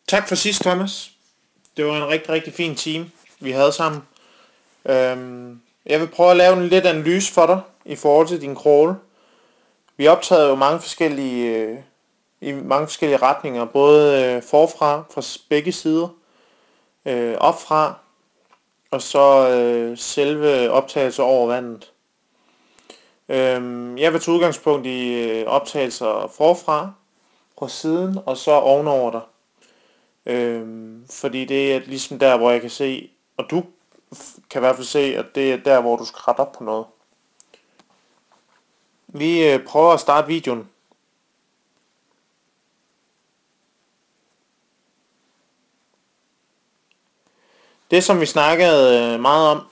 Tak for sidst, Thomas. Det var en rigtig, rigtig fin time, vi havde sammen. Jeg vil prøve at lave en lidt analyse for dig i forhold til din crawl. Vi optager jo i mange forskellige retninger, både forfra, fra begge sider, opfra, og så selve optagelser over vandet. Jeg vil tage udgangspunkt i optagelser forfra, fra siden, og så ovenover dig. Fordi det er ligesom der, hvor jeg kan se, og du kan i hvert fald se, at det er der, hvor du skal rette op på noget. Vi prøver at starte videoen. Det, som vi snakkede meget om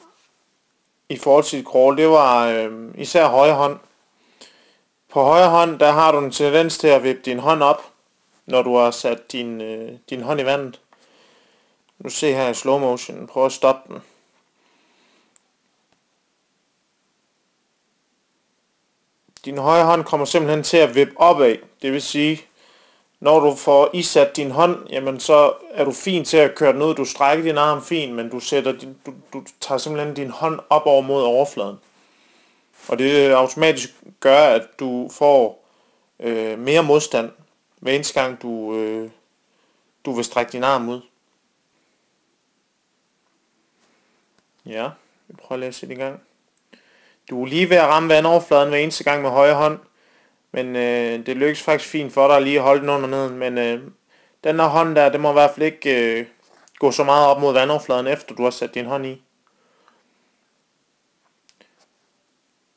i forhold til dit crawl, det var især højre hånd. På højre hånd, der har du en tendens til at vippe din hånd op, når du har sat din hånd i vandet. Nu se her i slow motion. Prøv at stoppe den. Din højre hånd kommer simpelthen til at vippe opad. Det vil sige, når du får isat din hånd, jamen så er du fint til at køre den ud. Du strækker din arm fint, men du tager simpelthen din hånd op over mod overfladen. Og det automatisk gør, at du får mere modstand, hver eneste gang du vil strække din arm ud. Ja, vi prøver lige at sætte i gang. Du er lige ved at ramme vandoverfladen hver eneste gang med højre hånd. Men det lykkes faktisk fint for dig at lige holde den under neden. Men den her hånd der, det må i hvert fald ikke gå så meget op mod vandoverfladen, efter du har sat din hånd i.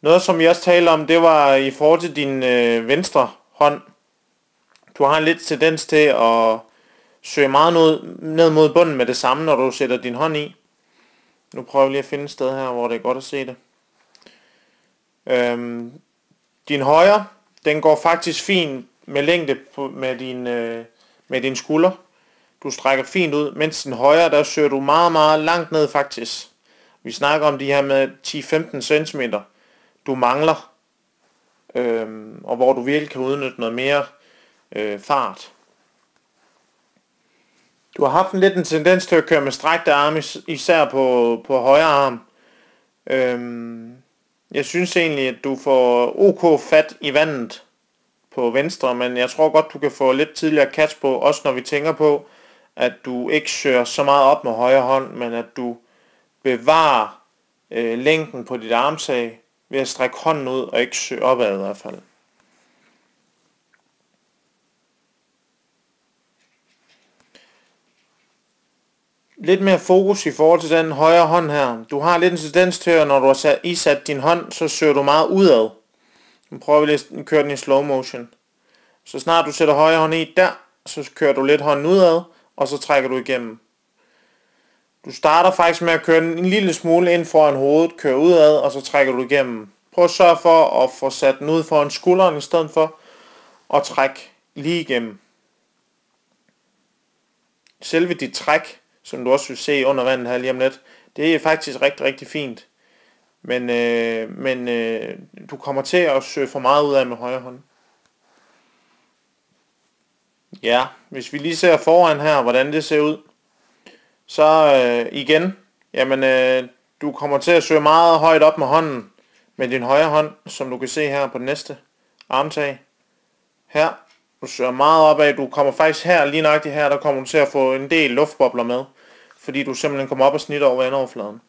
Noget som vi også talte om, det var i forhold til din venstre hånd. Du har en lidt tendens til at søge meget ned mod bunden med det samme, når du sætter din hånd i. Nu prøver vi lige at finde et sted her, hvor det er godt at se det. Din højre, den går faktisk fint med længde med din skulder. Du strækker fint ud, mens den højre, der søger du meget, meget langt ned faktisk. Vi snakker om de her med 10-15 cm, du mangler, og hvor du virkelig kan udnytte noget mere fart. Du har haft en tendens til at køre med strækte arme, især på højre arm. Jeg synes egentlig, at du får ok fat i vandet på venstre, men jeg tror godt, du kan få lidt tidligere catch på, også når vi tænker på, at du ikke søger så meget op med højre hånd, men at du bevarer længden på dit armsag ved at strække hånden ud og ikke søge opad i hvert fald. Lidt mere fokus i forhold til den højre hånd her. Du har lidt en tendens til, at når du har isat din hånd, så søger du meget udad. Nu prøver vi lige at køre den i slow motion. Så snart du sætter højre hånd i der, så kører du lidt hånden udad, og så trækker du igennem. Du starter faktisk med at køre den en lille smule ind foran hovedet, kører udad, og så trækker du igennem. Prøv at sørge for at få sat den ud foran skulderen i stedet for at trække lige igennem. Selve dit træk, som du også vil se under vandet her lige om lidt, det er faktisk rigtig, rigtig fint. Men du kommer til at søge for meget ud af med højre hånd. Ja, hvis vi lige ser foran her, hvordan det ser ud, så igen, jamen du kommer til at søge meget højt op med hånden, med din højre hånd, som du kan se her på den næste armtag. Her, du søger meget opad, du kommer faktisk her, lige nøjagtigt her, der kommer du til at få en del luftbobler med, fordi du simpelthen kommer op og snitter over vandoverfladen.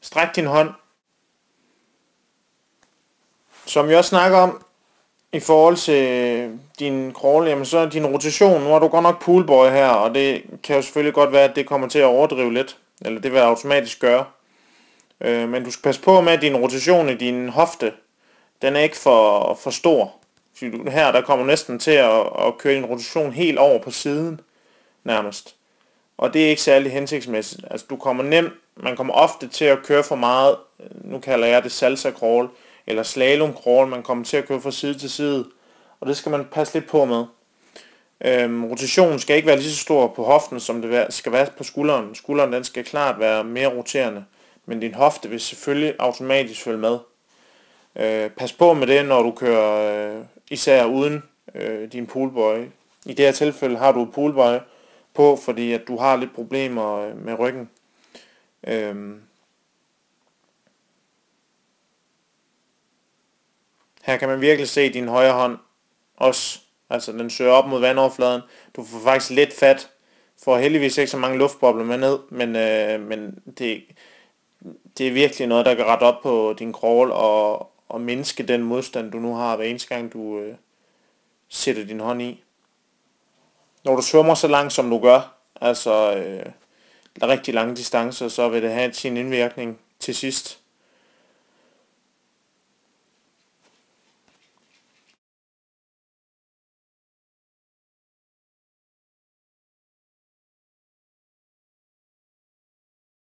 Stræk din hånd. Som vi også snakker om, i forhold til din crawl, jamen så er din rotation, nu har du godt nok poolboy her, og det kan jo selvfølgelig godt være, at det kommer til at overdrive lidt, eller det vil automatisk gøre. Men du skal passe på med, at din rotation i din hofte, den er ikke for stor. Fordi her, der kommer næsten til at køre din rotation helt over på siden, nærmest. Og det er ikke særlig hensigtsmæssigt. Altså man kommer ofte til at køre for meget, nu kalder jeg det salsa crawl, eller slalom crawl, man kommer til at køre fra side til side, og det skal man passe lidt på med. Rotationen skal ikke være lige så stor på hoften, som det skal være på skulderen. Skulderen, den skal klart være mere roterende, men din hofte vil selvfølgelig automatisk følge med. Pas på med det, når du kører især uden din poolboy. I det her tilfælde har du poolboy på, fordi at du har lidt problemer med ryggen. Her kan man virkelig se din højre hånd også. Altså den søger op mod vandoverfladen. Du får faktisk lidt fat. Får heldigvis ikke så mange luftbobler med ned, men det er virkelig noget, der kan rette op på din crawl og mindske den modstand, du nu har hver eneste gang, du sætter din hånd i. Når du svømmer så langt, som du gør, altså rigtig lange distancer, så vil det have sin indvirkning til sidst.